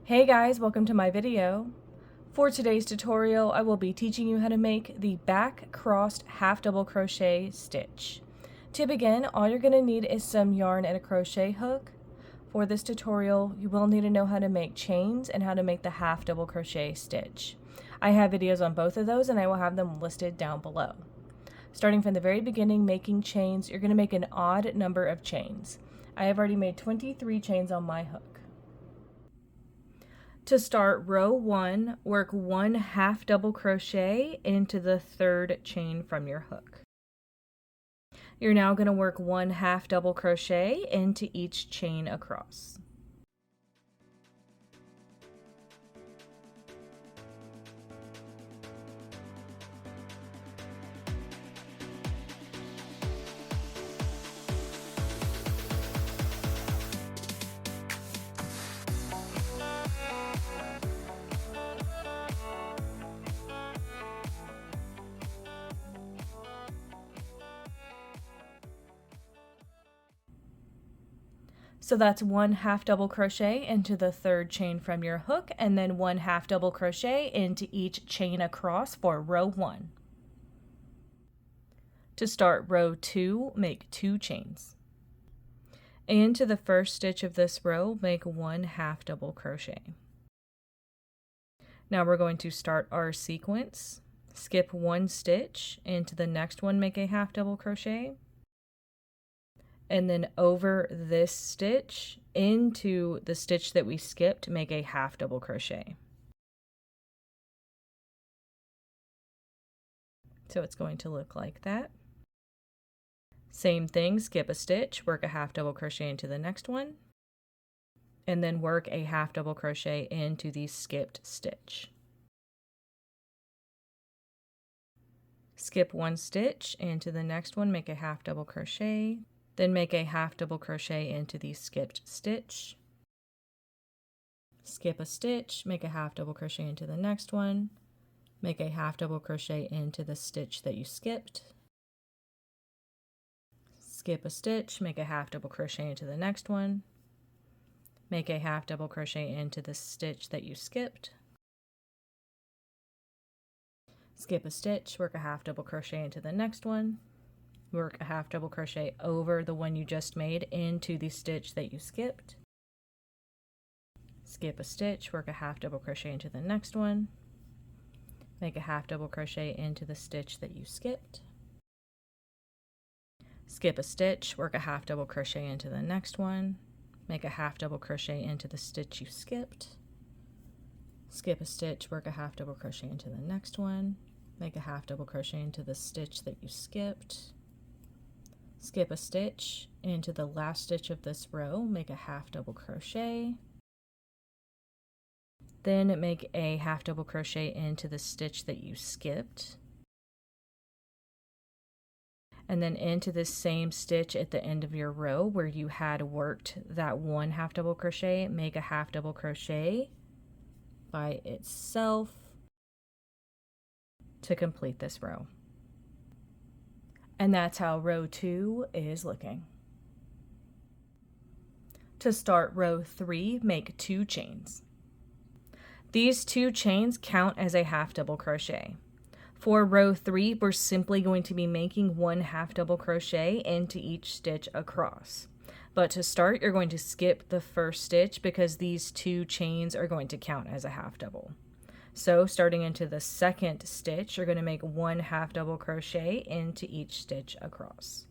Hey guys, welcome to my video. For today's tutorial, I will be teaching you how to make the back crossed half double crochet stitch. To begin, all you're going to need is some yarn and a crochet hook. For this tutorial, you will need to know how to make chains and how to make the half double crochet stitch. I have videos on both of those and I will have them listed down below. Starting from the very beginning, making chains, you're going to make an odd number of chains. I have already made 23 chains on my hook. To start row 1, work 1 half double crochet into the third chain from your hook. You're now going to work 1 half double crochet into each chain across. So that's 1 half double crochet into the third chain from your hook, and then 1 half double crochet into each chain across for row 1. To start row 2, make 2 chains. Into the first stitch of this row, make 1 half double crochet. Now we're going to start our sequence. Skip 1 stitch, into the next one make a half double crochet. And then over this stitch into the stitch that we skipped, make a half double crochet. So it's going to look like that. Same thing, skip a stitch, work a half double crochet into the next one, and then work a half double crochet into the skipped stitch. Skip 1 stitch into the next one, make a half double crochet, then make a half double crochet into the skipped stitch. Skip a stitch, make a half double crochet into the next one, make a half double crochet into the stitch that you skipped. Skip a stitch, make a half double crochet into the next one, make a half double crochet into the stitch that you skipped. Skip a stitch, work a half double crochet into the next one, work a half double crochet over the one you just made into the stitch that you skipped. Skip a stitch, work a half double crochet into the next one, make a half double crochet into the stitch that you skipped. Skip a stitch, work a half double crochet into the next one, make a half double crochet into the stitch you skipped. Skip a stitch, work a half double crochet into the next one, make a half double crochet into the stitch that you skipped. Skip a stitch into the last stitch of this row, make a half double crochet, then make a half double crochet into the stitch that you skipped, and then into this same stitch at the end of your row where you had worked that 1 half double crochet, make a half double crochet by itself to complete this row. And that's how row 2 is looking. To start row 3, make 2 chains. These 2 chains count as a half double crochet. For row 3, we're simply going to be making 1 half double crochet into each stitch across. But to start, you're going to skip the first stitch because these 2 chains are going to count as a half double. So starting into the second stitch, you're going to make 1 half double crochet into each stitch across.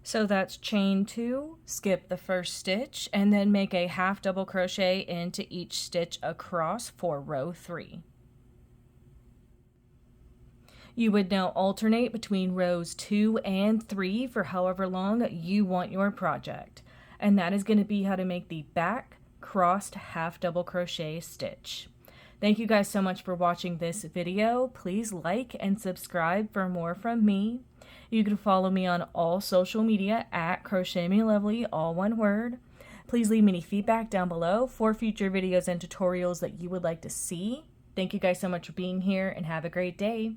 So that's chain 2, skip the first stitch, and then make a half double crochet into each stitch across for row 3. You would now alternate between rows 2 and 3 for however long you want your project. And that is going to be how to make the back crossed half double crochet stitch. Thank you guys so much for watching this video. Please like and subscribe for more from me. You can follow me on all social media at crochetmelovely, all one word. Please leave me any feedback down below for future videos and tutorials that you would like to see. Thank you guys so much for being here and have a great day.